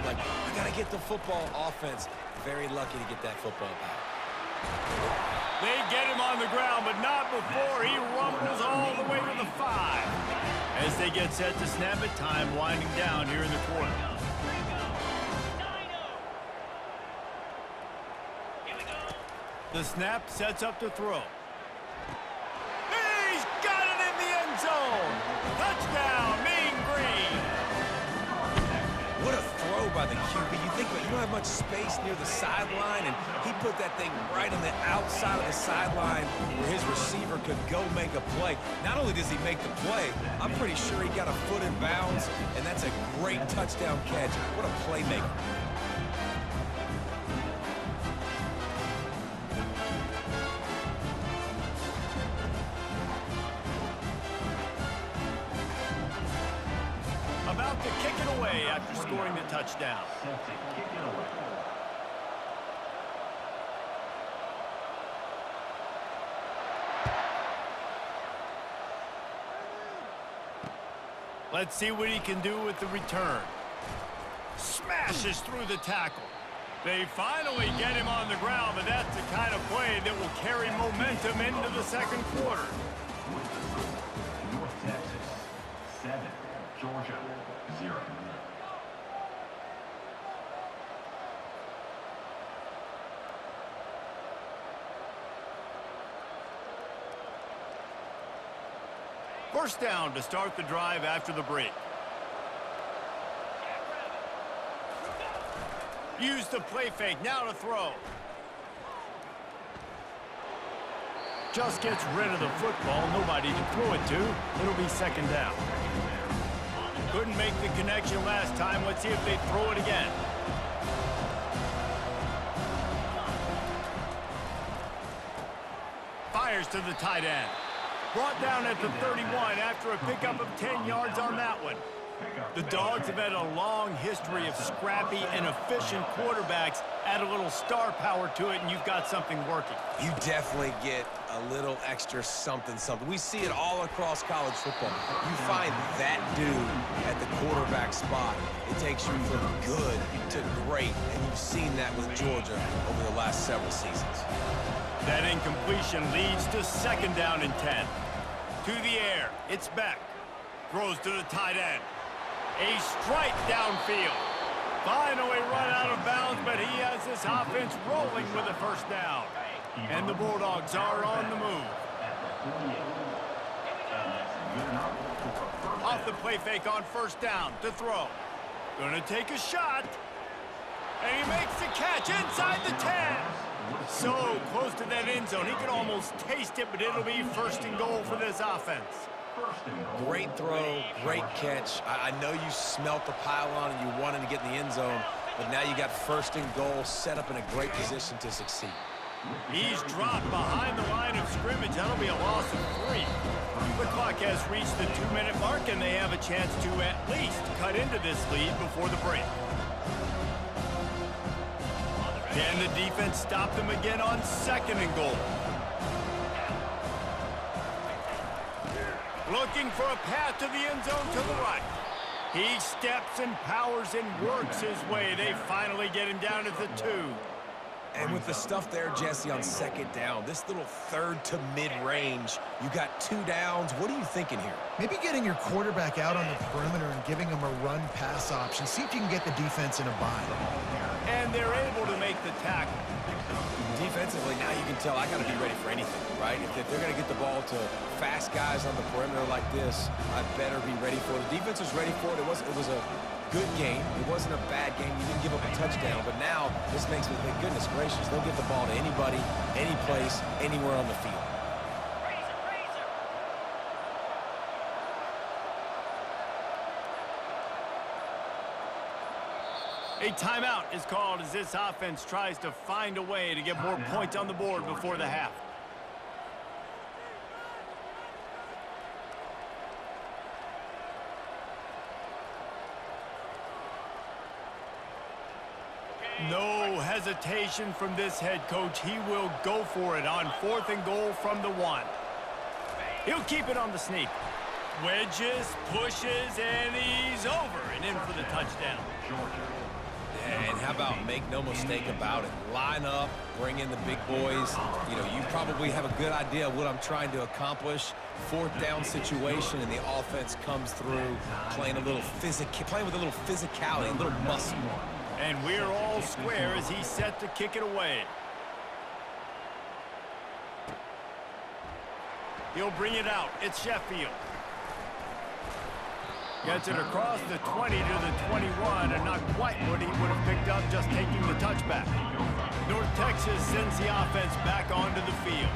like, I got to get the football. Offense, very lucky to get that football back. They get him on the ground, but not before he rumbles all the way to the 5. As they get set to snap it, time winding down here in the quarter. The snap sets up the throw. He's got it in the end zone. Touchdown, Mean Green. What a throw by the QB. You think about it, you don't have much space near the sideline, and he put that thing right on the outside of the sideline where his receiver could go make a play. Not only does he make the play, I'm pretty sure he got a foot in bounds, and that's a great touchdown catch. What a playmaker. About to kick it away after scoring the touchdown. Let's see what he can do with the return. Smashes through the tackle. They finally get him on the ground, but that's the kind of play that will carry momentum into the second quarter. North Texas, 7. Georgia, 0. First down to start the drive after the break. Use the play fake, now to throw. Just gets rid of the football, nobody to throw it to. It'll be second down. Couldn't make the connection last time. Let's see if they throw it again. Fires to the tight end. Brought down at the 31 after a pickup of 10 yards on that one. The Dogs have had a long history of scrappy and efficient quarterbacks. Add a little star power to it, and you've got something working. You definitely get a little extra something. We see it all across college football. You find that dude at the quarterback spot. It takes you from good to great, and you've seen that with Georgia over the last several seasons. That incompletion leads to second down and 10. To the air, it's Beck. Throws to the tight end. A strike downfield. Finally run out of bounds, but he has this offense rolling with a first down. And the Bulldogs are on the move. Off the play fake on first down to throw. Gonna take a shot. And he makes the catch inside the 10. So close to that end zone. He can almost taste it, but it'll be first and goal for this offense. Great throw, great catch. I know you smelt the pylon and you wanted to get in the end zone, but now you got first and goal set up in a great position to succeed. He's dropped behind the line of scrimmage. That'll be a loss of 3. The clock has reached the 2-minute mark, and they have a chance to at least cut into this lead before the break. Can the defense stop them again on second and goal? Looking for a path to the end zone to the right. He steps and powers and works his way. They finally get him down at the 2. And with the stuff there, Jesse, on second down, this little third to mid-range, you got 2 downs. What are you thinking here? Maybe getting your quarterback out on the perimeter and giving him a run-pass option. See if you can get the defense in a bind. And they're able to make the tackle. Defensively, now you can tell I got to be ready for anything, right? If they're going to get the ball to fast guys on the perimeter like this, I better be ready for it. The defense was ready for it. It was a good game. It wasn't a bad game. You didn't give up a touchdown. But now this makes me think, goodness gracious, they'll get the ball to anybody, any place, anywhere on the field. A timeout is called as this offense tries to find a way to get more points on the board before the half. No hesitation from this head coach. He will go for it on 4th and goal from the 1. He'll keep it on the sneak. Wedges, pushes, and he's over and in for the touchdown. And how about make no mistake about it? Line up, bring in the big boys. You know, you probably have a good idea of what I'm trying to accomplish. Fourth down situation, and the offense comes through playing with a little physicality, a little muscle. And we're all square as he's set to kick it away. He'll bring it out. It's Sheffield. Gets it across the 20 to the 21, and not quite what he would have picked up just taking the touchback. North Texas sends the offense back onto the field.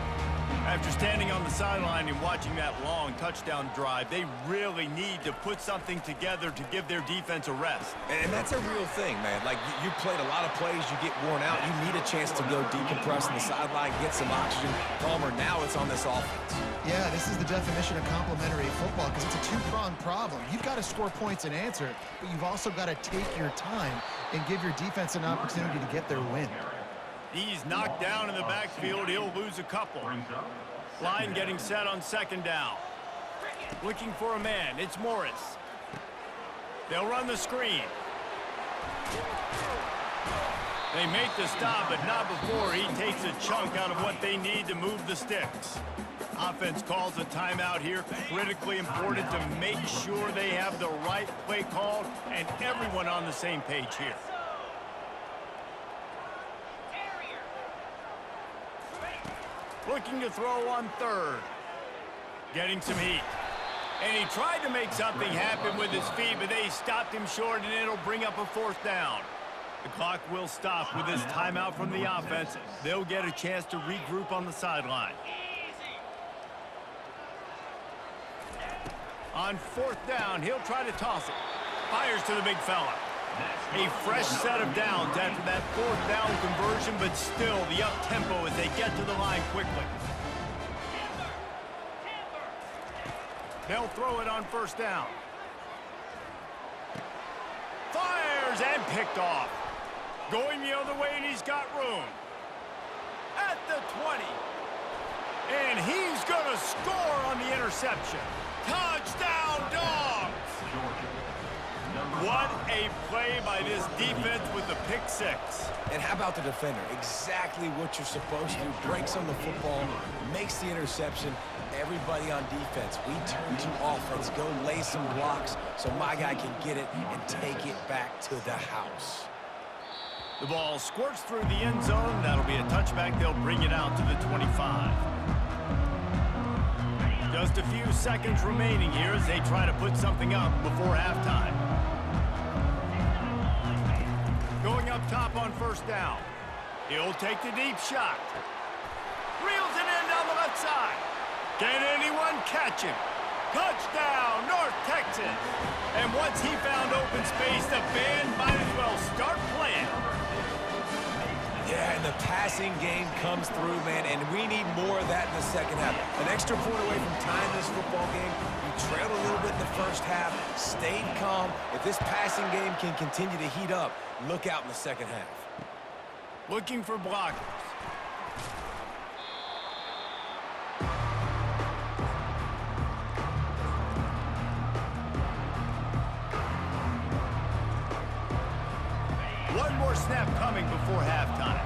After standing on the sideline and watching that long touchdown drive, they really need to put something together to give their defense a rest. And that's a real thing, man. Like, you played a lot of plays, you get worn out, you need a chance to go decompress on the sideline, get some oxygen. Palmer, now it's on this offense. Yeah, this is the definition of complementary football because it's a two-pronged problem. You've got to score points and answer, but you've also got to take your time and give your defense an opportunity to get their win. He's knocked down in the backfield. He'll lose a couple. Line getting set on second down. Looking for a man. It's Morris. They'll run the screen. They make the stop, but not before he takes a chunk out of what they need to move the sticks. Offense calls a timeout here. Critically important to make sure they have the right play called and everyone on the same page here. Looking to throw on third. Getting some heat. And he tried to make something happen with his feet, but they stopped him short, and it'll bring up a fourth down. The clock will stop with this timeout from the offense. They'll get a chance to regroup on the sideline. On fourth down, he'll try to toss it. Fires to the big fella. A fresh set of downs after that fourth down conversion, but still the up-tempo as they get to the line quickly. They'll throw it on first down. Fires and picked off. Going the other way, and he's got room. At the 20. And he's going to score on the interception. Touchdown, Dogs! What a play by this defense with the pick six. And how about the defender? Exactly what you're supposed to do. Breaks on the football, makes the interception. Everybody on defense, we turn to offense. Go lay some blocks so my guy can get it and take it back to the house. The ball squirts through the end zone. That'll be a touchback. They'll bring it out to the 25. Just a few seconds remaining here as they try to put something up before halftime. Going up top on first down. He'll take the deep shot. Reels it in down the left side. Can anyone catch him? Touchdown, North Texas. And once he found open space, the band might as well start playing. Yeah, and the passing game comes through, man, and we need more of that in the second half. An extra point away from tying this football game. You trailed a little bit in the first half, stayed calm. If this passing game can continue to heat up, look out in the second half. Looking for blockers. One more snap coming before halftime.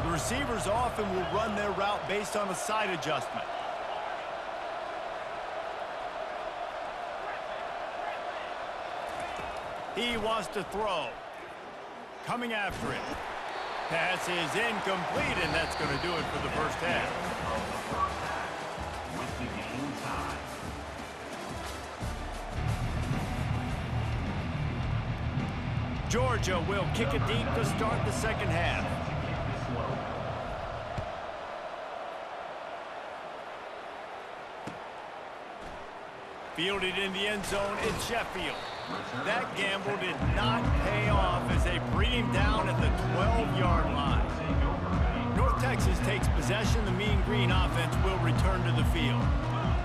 The receivers often will run their route based on a side adjustment. He wants to throw. Coming after it. Pass is incomplete, and that's going to do it for the first half. With the game time. Georgia will kick it deep to start the second half. Fielded in the end zone, it's Sheffield. That gamble did not pay off as they bring him down at the 12-yard line. North Texas takes possession. The Mean Green offense will return to the field.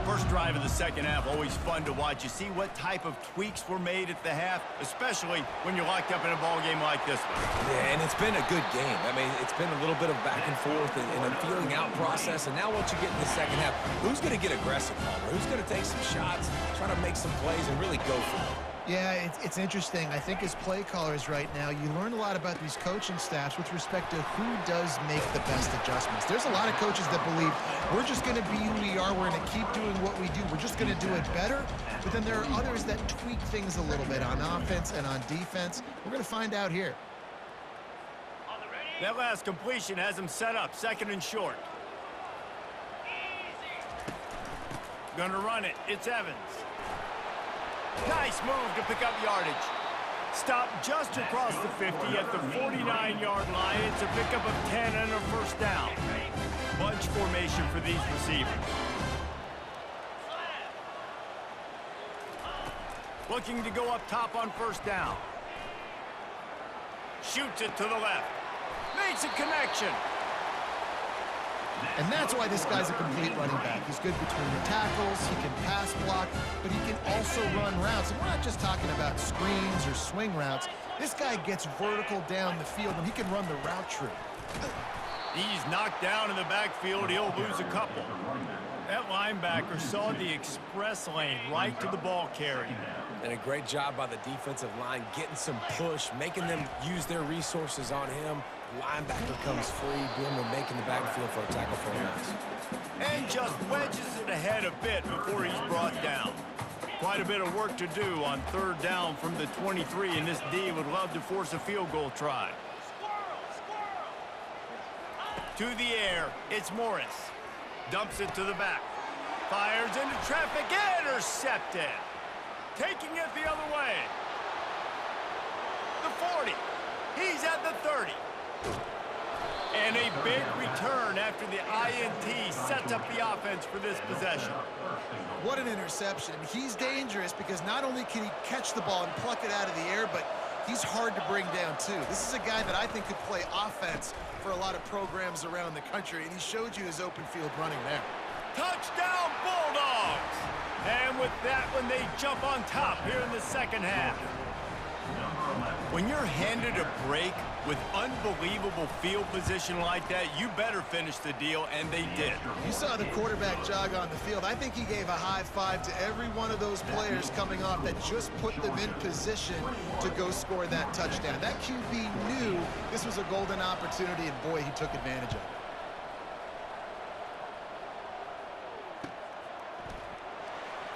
First drive of the second half, always fun to watch. You see what type of tweaks were made at the half, especially when you're locked up in a ball game like this one. Yeah, and it's been a good game. I mean, it's been a little bit of back and forth and a feeling out process. And now once you get in the second half, who's going to get aggressive, Palmer? Who's going to take some shots, try to make some plays, and really go for it? Yeah, it's interesting. I think as play callers right now, you learn a lot about these coaching staffs with respect to who does make the best adjustments. There's a lot of coaches that believe we're just going to be who we are. We're going to keep doing what we do. We're just going to do it better. But then there are others that tweak things a little bit on offense and on defense. We're going to find out here. That last completion has him set up, 2nd and short. Gonna run it. It's Evans. Nice move to pick up yardage. Stop just across the 50 at the 49-yard line. It's a pickup of 10 and a first down. Bunch formation for these receivers. Looking to go up top on first down. Shoots it to the left. Makes a connection. And that's why this guy's a complete running back. He's good between the tackles, he can pass block, but he can also run routes. And we're not just talking about screens or swing routes. This guy gets vertical down the field, and he can run the route tree. He's knocked down in the backfield. He'll lose a couple. That linebacker saw the express lane right to the ball carrier. And a great job by the defensive line getting some push, making them use their resources on him. Linebacker comes free, boom, and making the backfield for a tackle for a loss. And just wedges it ahead a bit before he's brought down. Quite a bit of work to do on 3rd down from the 23, and this D would love to force a field goal try. To the air, it's Morris. Dumps it to the back. Fires into traffic, intercepted. Taking it the other way. The 40. He's at the 30. And a big return after the INT sets up the offense for this possession. What an interception. He's dangerous because not only can he catch the ball and pluck it out of the air, but he's hard to bring down too. This is a guy that I think could play offense for a lot of programs around the country, and he showed you his open field running there. Touchdown Bulldogs! And with that one, they jump on top here in the second half. When you're handed a break with unbelievable field position like that, you better finish the deal, and they did. You saw the quarterback jog on the field. I think he gave a high five to every one of those players coming off that just put them in position to go score that touchdown. That QB knew this was a golden opportunity, and boy, he took advantage of it.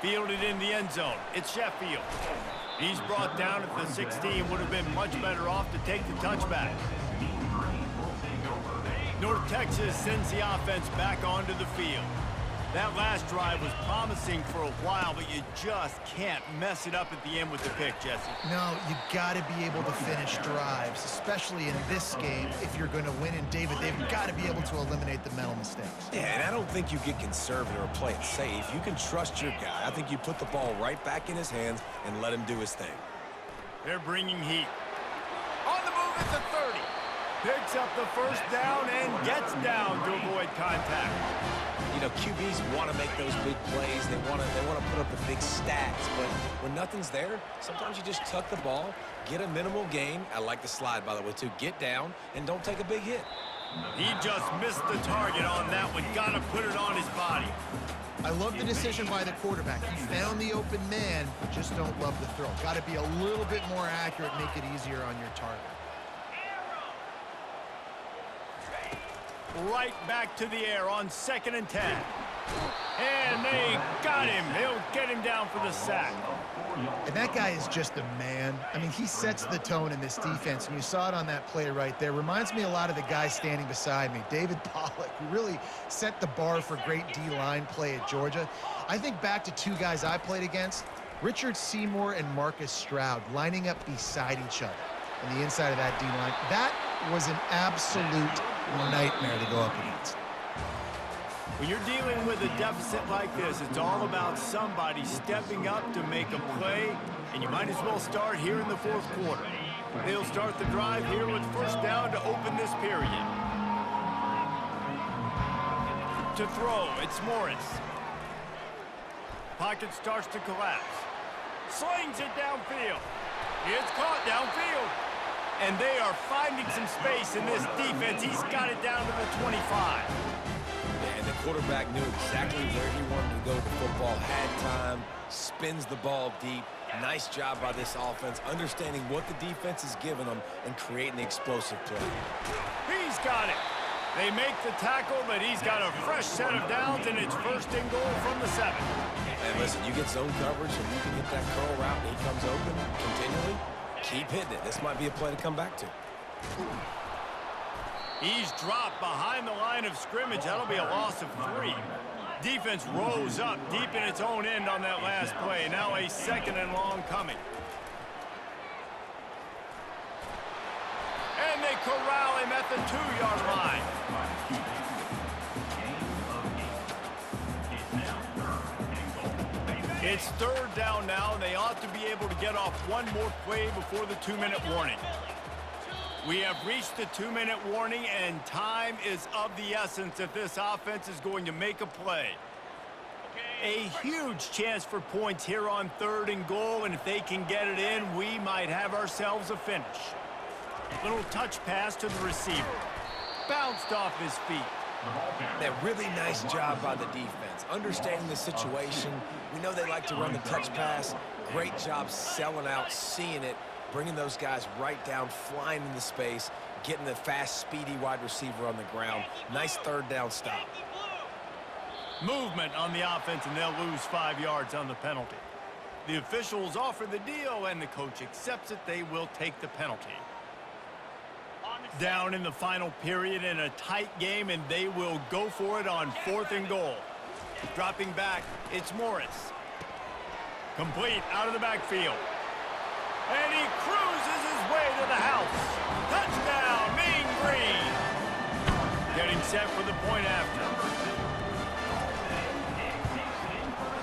Fielded in the end zone. It's Sheffield. He's brought down at the 16. Would have been much better off to take the touchback. North Texas sends the offense back onto the field. That last drive was promising for a while, but you just can't mess it up at the end with the pick, Jesse. No, you got to be able to finish drives, especially in this game. If you're going to win in David, they've got to be able to eliminate the mental mistakes. Yeah, and I don't think you get conservative or play it safe. You can trust your guy. I think you put the ball right back in his hands and let him do his thing. They're bringing heat. On the move at the 30. Picks up the first down and gets down to avoid contact. You know, QBs want to make those big plays. They want to put up the big stats. But when nothing's there, sometimes you just tuck the ball, get a minimal gain. I like the slide, by the way, too. Get down and don't take a big hit. He just missed the target on that one. Got to put it on his body. I love the decision by the quarterback. He found the open man, but just don't love the throw. Got to be a little bit more accurate, make it easier on your target. Right back to the air on 2nd and 10. And they got him. He'll get him down for the sack. And that guy is just a man. I mean, he sets the tone in this defense, and you saw it on that play right there. Reminds me a lot of the guy standing beside me, David Pollack, who really set the bar for great D-line play at Georgia. I think back to two guys I played against, Richard Seymour and Marcus Stroud, lining up beside each other on the inside of that D-line. That was an absolute nightmare to go up against. When you're dealing with a deficit like this, it's all about somebody stepping up to make a play, and you might as well start here in the 4th quarter. They'll start the drive here with first down to open this period. To throw, it's Morris. Pocket starts to collapse. Slings it downfield. It's caught downfield. And they are finding some space in this defense. He's got it down to the 25. And the quarterback knew exactly where he wanted to go with the football, had time, spins the ball deep, Nice job by this offense, understanding what the defense is giving them and creating the explosive play. He's got it. They make the tackle, but he's got a fresh set of downs, and it's first and goal from the 7. And listen, you get zone coverage and you can hit that curl route and he comes open continually. Keep hitting it. This might be a play to come back to. He's dropped behind the line of scrimmage. That'll be a loss of 3. Defense rose up deep in its own end on that last play. Now a 2nd and long coming. And they corral him at the 2-yard line. It's 3rd down now, and they ought to be able to get off one more play before the 2-minute warning. We have reached the 2-minute warning, and time is of the essence if this offense is going to make a play. A huge chance for points here on 3rd and goal, and if they can get it in, we might have ourselves a finish. Little touch pass to the receiver. Bounced off his feet. That really nice job by the defense, understanding the situation. We know they like to run the touch pass. Great job selling out, seeing it, bringing those guys right down, flying into space, getting the fast, speedy wide receiver on the ground. Nice 3rd down stop. Movement on the offense, and they'll lose 5 yards on the penalty. The officials offer the deal, and the coach accepts it. They will take the penalty. Down in the final period in a tight game, and they will go for it on 4th and goal. Dropping back, it's Morris. Complete out of the backfield. And he cruises his way to the house. Touchdown, Mean Green. Getting set for the point after.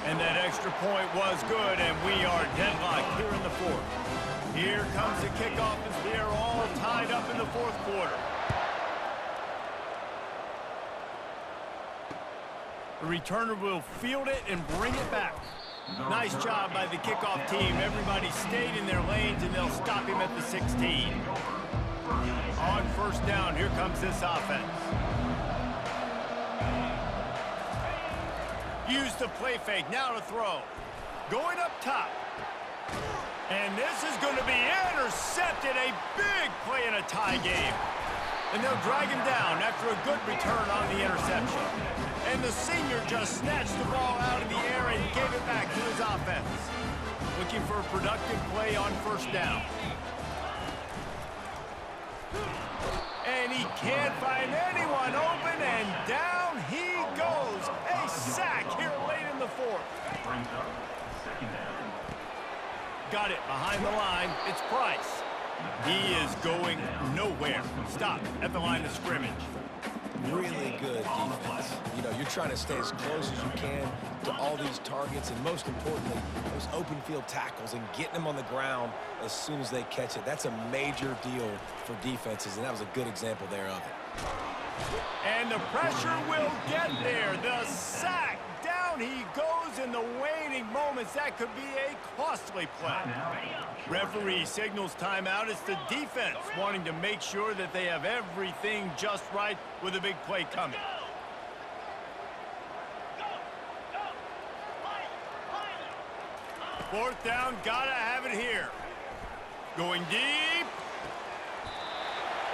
And that extra point was good, and we are deadlocked here in the 4th. Here comes the kickoff as we are all tied up in the 4th quarter. The returner will field it and bring it back. Nice job by the kickoff team. Everybody stayed in their lanes, and they'll stop him at the 16. On 1st down, here comes this offense. Use the play fake, now to throw. Going up top. And this is going to be intercepted. A big play in a tie game. And they'll drag him down after a good return on the interception. And the senior just snatched the ball out of the air and gave it back to his offense. Looking for a productive play on 1st down. And he can't find anyone open, and down he goes. A sack here late in the 4th. Got it behind the line. It's Price. He is going nowhere. Stop at the line of scrimmage. Really good defense. You know, you're trying to stay as close as you can to all these targets, and most importantly, those open field tackles and getting them on the ground as soon as they catch it. That's a major deal for defenses, and that was a good example there of it. And the pressure will get there. The sack. Down he goes in the waning moments. That could be a costly play. Referee signals timeout. It's the defense wanting to make sure that they have everything just right with a big play coming. Fourth down, gotta have it here. Going deep.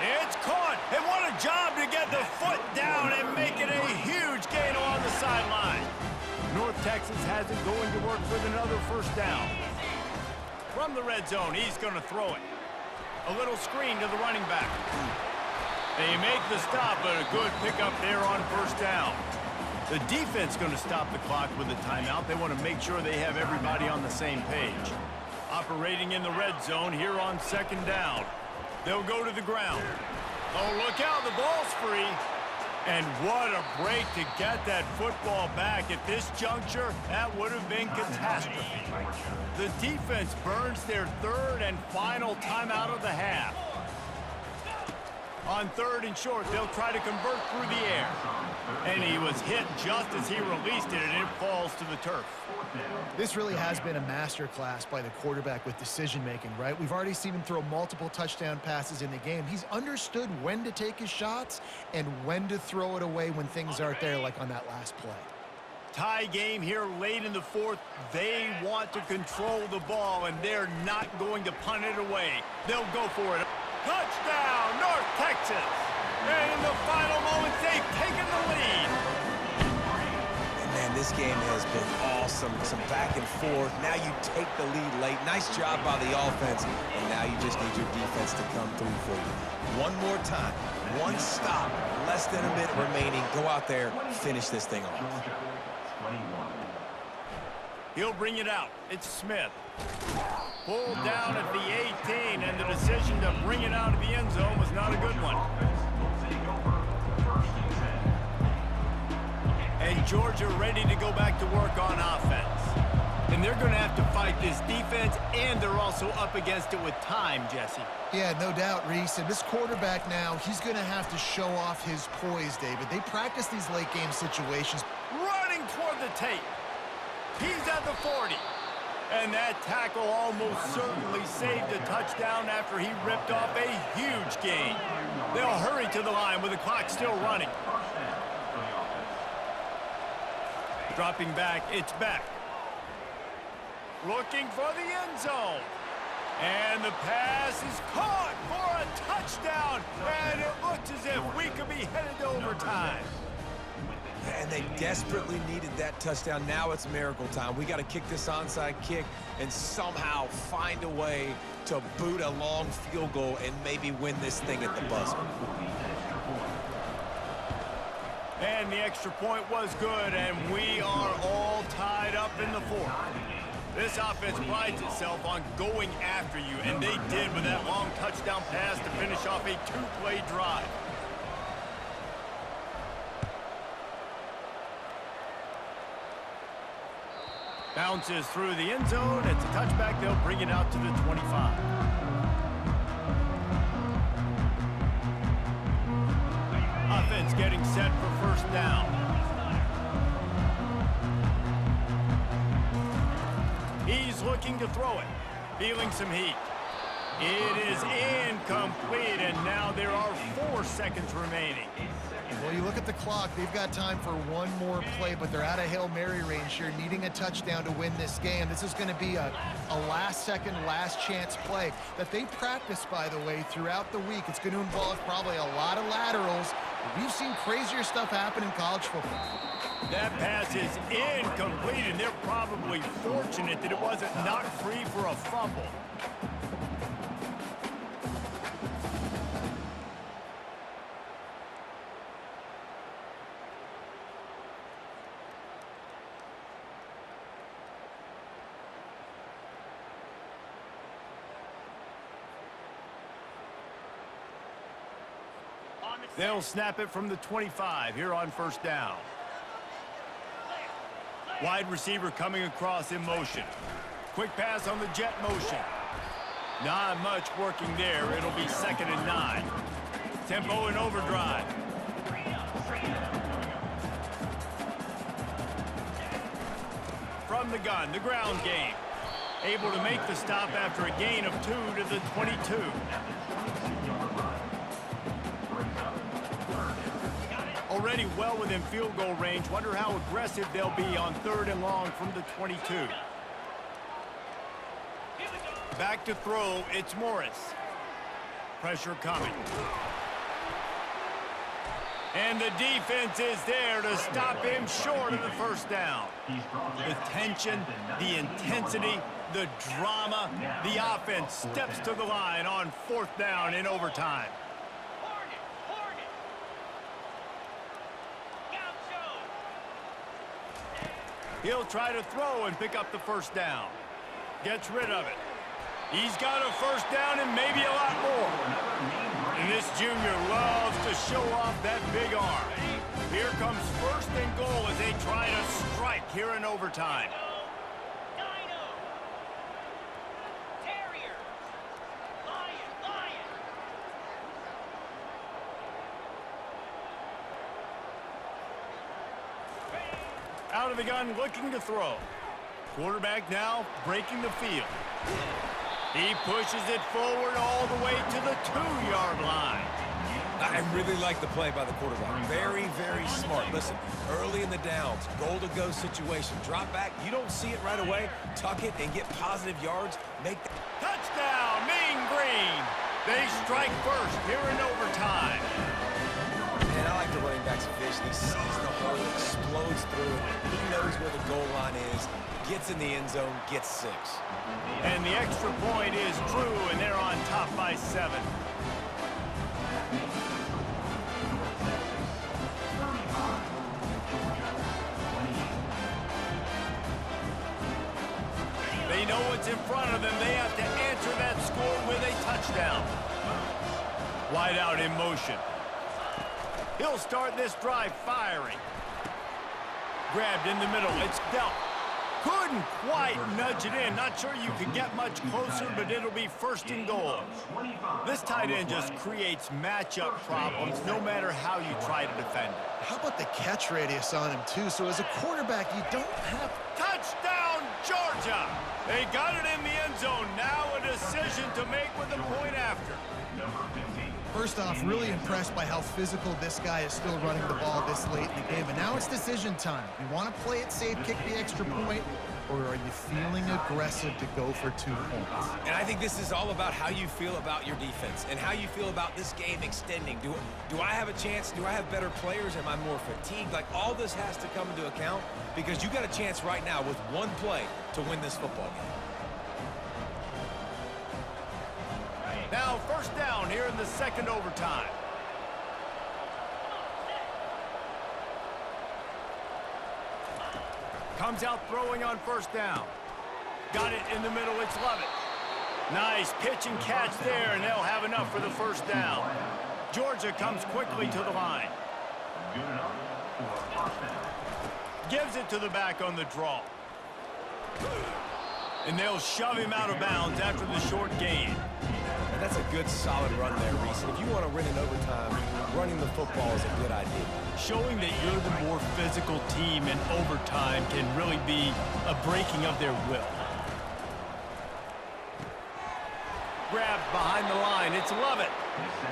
It's caught, and what a job to get the foot down and make it a huge gain along the sideline. North Texas has it going to work with another 1st down. From the red zone, he's going to throw it. A little screen to the running back. They make the stop, but a good pickup there on 1st down. The defense going to stop the clock with a timeout. They want to make sure they have everybody on the same page. Operating in the red zone here on 2nd down. They'll go to the ground. Oh, look out, the ball's free. And what a break to get that football back. At this juncture, that would have been catastrophe. The defense burns their 3rd and final timeout of the half. On 3rd and short, they'll try to convert through the air. And he was hit just as he released it, and it falls to the turf. This really has been a masterclass by the quarterback with decision-making, right? We've already seen him throw multiple touchdown passes in the game. He's understood when to take his shots and when to throw it away when things aren't there, like on that last play. Tie game here late in the fourth. They want to control the ball, and they're not going to punt it away. They'll go for it. Touchdown, North Texas! And in the final moments, they've taken the lead. And man, this game has been awesome. Some back and forth. Now you take the lead late. Nice job by the offense. And now you just need your defense to come through for you. One more time. One stop. Less than a minute remaining. Go out there, finish this thing off. Georgia, 21. He'll bring it out. It's Smith. Pulled down at the 18, and the decision to bring it out of the end zone was not a good one. And Georgia ready to go back to work on offense. And they're going to have to fight this defense, and they're also up against it with time, Jesse. Yeah, no doubt, Reese. And this quarterback now, he's going to have to show off his poise, David. They practice these late-game situations. Running toward the tape. He's at the 40. And that tackle almost certainly saved a touchdown after he ripped off a huge gain. They'll hurry to the line with the clock still running. Dropping back, it's Beck. Looking for the end zone. And the pass is caught for a touchdown. And it looks as if we could be headed to overtime. And they desperately needed that touchdown. Now it's miracle time. We got to kick this onside kick and somehow find a way to boot a long field goal and maybe win this thing at the buzzer. And the extra point was good, and we are all tied up in the fourth. This offense prides itself on going after you, and they did with that long touchdown pass to finish off a two-play drive. Bounces through the end zone. It's a touchback. They'll bring it out to the 25. Offense getting set for first down. He's looking to throw it. Feeling some heat. It is incomplete, and now there are 4 seconds remaining. Well, you look at the clock, they've got time for one more play, but they're out of Hail Mary range here, needing a touchdown to win this game. This is going to be a last-second, last-chance play that they practice, by the way, throughout the week. It's going to involve probably a lot of laterals. We've seen crazier stuff happen in college football. That pass is incomplete, and they're probably fortunate that it wasn't knocked free for a fumble. They'll snap it from the 25 here on first down. Wide receiver coming across in motion. Quick pass on the jet motion. Not much working there. It'll be 2nd and 9. Tempo and overdrive. From the gun, the ground game. Able to make the stop after a gain of 2 to the 22. Already well within field goal range. Wonder how aggressive they'll be on 3rd and long from the 22. Back to throw, it's Morris. Pressure coming. And the defense is there to stop him short of the first down. The tension, the intensity, the drama, the offense steps to the line on 4th down in overtime. He'll try to throw and pick up the first down. Gets rid of it. He's got a first down and maybe a lot more. And this junior loves to show off that big arm. Here comes 1st and goal as they try to strike here in overtime. Out of the gun, looking to throw. Quarterback now breaking the field. He pushes it forward all the way to the 2-yard line. I really like the play by the quarterback. Very, very smart. Listen, early in the downs, goal-to-go situation, drop back. You don't see it right away. Tuck it and get positive yards. Make that. Touchdown, Mean Green. They strike first here in overtime. And I like the running back's vision. He sees the hole, explodes through it. He knows where the goal line is, gets in the end zone, gets 6. And the extra point is true, and they're on top by 7. They know what's in front of them. They have to answer that score with a touchdown. Wide out in motion. He'll start this drive firing. Grabbed in the middle. It's dealt. Couldn't quite nudge it in. Not sure you could get much closer, but it'll be first and goal. This tight end just creates matchup problems no matter how you try to defend it. How about the catch radius on him, too? So as a quarterback, you don't have... Touchdown, Georgia! They got it in the end zone. Now a decision to make with the point after. First off, really impressed by how physical this guy is still running the ball this late in the game. And now it's decision time. You want to play it safe, kick the extra point, or are you feeling aggressive to go for 2 points? And I think this is all about how you feel about your defense and how you feel about this game extending. Do I have a chance? Do I have better players? Am I more fatigued? Like, all this has to come into account because you got a chance right now with one play to win this football game. Now first down here in the second overtime. Comes out throwing on first down. Got it in the middle, it's Lovett. Nice pitch and catch there, and they'll have enough for the first down. Georgia comes quickly to the line. Gives it to the back on the draw. And they'll shove him out of bounds after the short gain. And that's a good, solid run there, Reese. And if you want to win in overtime, running the football is a good idea. Showing that you're the more physical team in overtime can really be a breaking of their will. Grabbed behind the line. It's Lovett.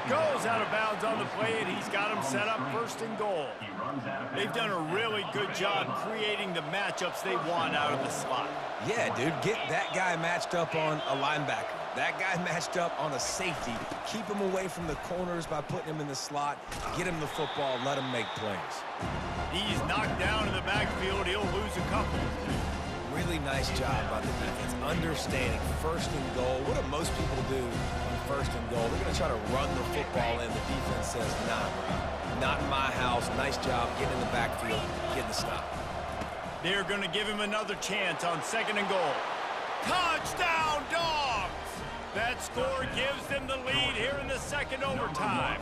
Goes out of bounds on the play, and he's got him set up first and goal. They've done a really good job creating the matchups they want out of the slot. Yeah, dude, get that guy matched up on a linebacker. That guy matched up on a safety. Keep him away from the corners by putting him in the slot. Get him the football. Let him make plays. He's knocked down in the backfield. He'll lose a couple. Really nice job by the defense. Understanding first and goal. What do most people do on first and goal? They're going to try to run the football in. The defense says, nah, not in my house. Nice job getting in the backfield, getting the stop. They're going to give him another chance on second and goal. Touchdown, Dogs! That score gives them the lead here in the second overtime.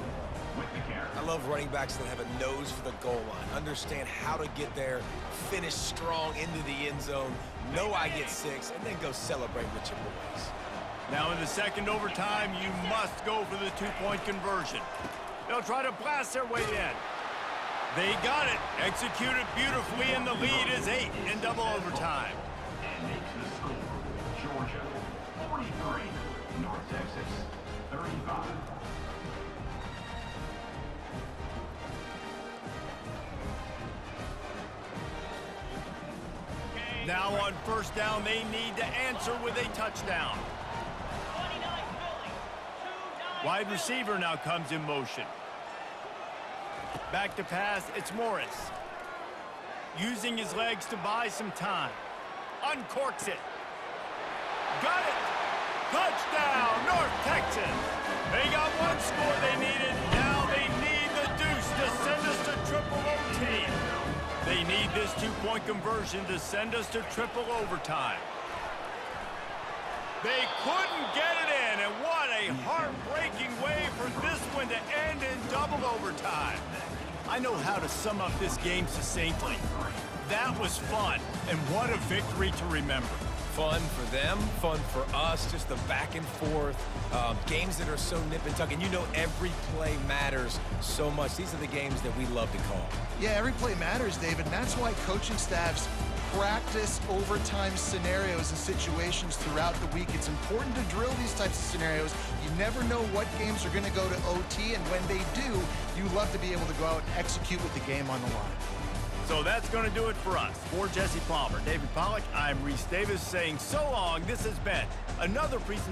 I love running backs that have a nose for the goal line. Understand how to get there, finish strong into the end zone, know I get 6, and then go celebrate with your boys. Now in the second overtime, you must go for the 2-point conversion. They'll try to blast their way in. They got it. Executed beautifully, and the lead is 8 in double overtime. And makes the score. Georgia, 43. North Texas, 35. Now on first down, they need to answer with a touchdown. Wide receiver now comes in motion. Back to pass, it's Morris. Using his legs to buy some time. Uncorks it. Got it! Touchdown, North Texas! They got one score they needed. Now they need the deuce to send us to triple OT. They need this 2-point conversion to send us to triple overtime. They couldn't get it in, and what a heartbreaking way for this one to end in double overtime. I know how to sum up this game succinctly. That was fun, and what a victory to remember. Fun for them, fun for us, just the back and forth, games that are so nip and tuck, and you know every play matters so much. These are the games that we love to call. Yeah, every play matters, David, and that's why coaching staffs practice overtime scenarios and situations throughout the week. It's important to drill these types of scenarios. You never know what games are going to go to OT, and when they do, you love to be able to go out and execute with the game on the line. So that's going to do it for us. For Jesse Palmer, David Pollack, I'm Reese Davis saying so long. This has been another presentation.